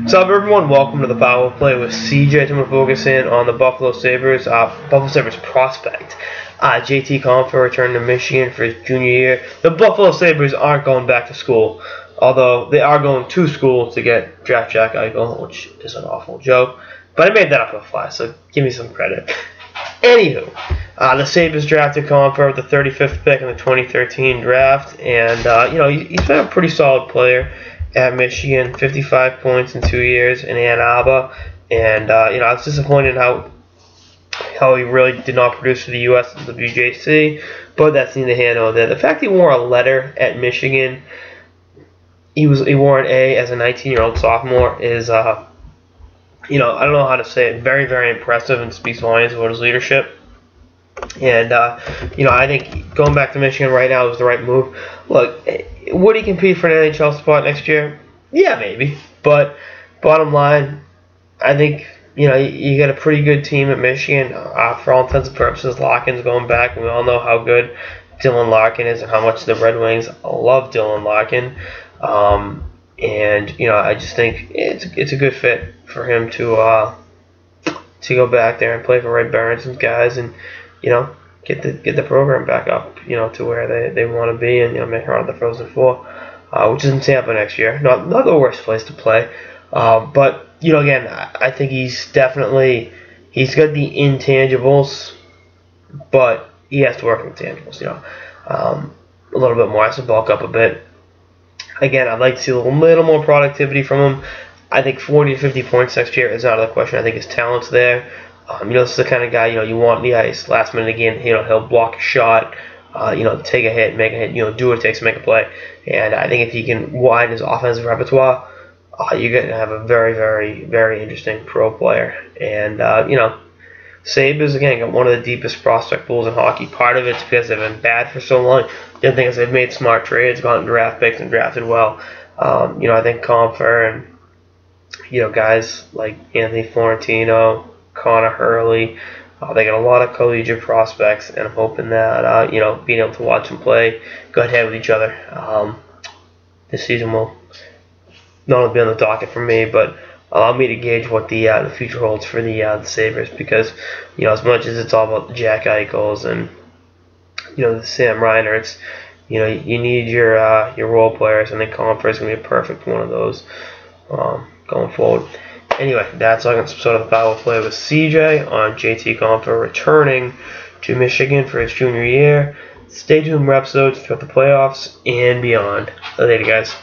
What's up, everyone? Welcome to the Power Play with CJ. I'm going to focus in on the Buffalo Sabres prospect. JT Compher returned to Michigan for his junior year. The Buffalo Sabres aren't going back to school, although they are going to school to get draft Jack Eichel, which is an awful joke. But I made that up on the fly, so give me some credit. Anywho, the Sabres drafted Compher with the 35th pick in the 2013 draft, and he's been a pretty solid player at Michigan. 55 points in 2 years in Ann Arbor, and I was disappointed how he really did not produce for the U.S. and the WJC, but that's neither here nor there. The fact he wore a letter at Michigan, he wore an A as a 19-year-old sophomore is I don't know how to say it, very, very impressive, and speaks volumes about his leadership. And, I think going back to Michigan right now is the right move. Look, would he compete for an NHL spot next year? Yeah, maybe. But bottom line, I think, you got a pretty good team at Michigan. For all intents and purposes, Larkin's going back, and we all know how good Dylan Larkin is and how much the Red Wings love Dylan Larkin. I just think it's a good fit for him to go back there and play for Ray Berenson's guys, and get the program back up to where they want to be, and make her out of the Frozen Four, which is in Tampa next year. Not the worst place to play, but again, I think he's got the intangibles, but he has to work on the intangibles. A little bit more, has to bulk up a bit. Again, I'd like to see a little more productivity from him. I think 40 to 50 points next year is out of the question. I think his talent's there. This is the kind of guy, you want on the ice last minute again. He'll block a shot, take a hit, make a hit, do what it takes to make a play. And I think if he can widen his offensive repertoire, you're going to have a very, very, very interesting pro player. And, Sabres, again, got one of the deepest prospect pools in hockey. Part of it's because they've been bad for so long. The other thing is they've made smart trades, gotten draft picks, and drafted well. I think Compher and, guys like Anthony Florentino, Connor Hurley, they got a lot of collegiate prospects, and I'm hoping that, being able to watch them play, go head with each other, this season will not only be on the docket for me, but allow me to gauge what the future holds for the Sabres, because, as much as it's all about the Jack Eichels and, the Sam Reiner, it's, you need your role players, and I think Compher is going to be a perfect one of those going forward. Anyway, that's all I got some sort of the Power Play with CJ on JT Compher returning to Michigan for his junior year. Stay tuned for episodes throughout the playoffs and beyond. Later, guys.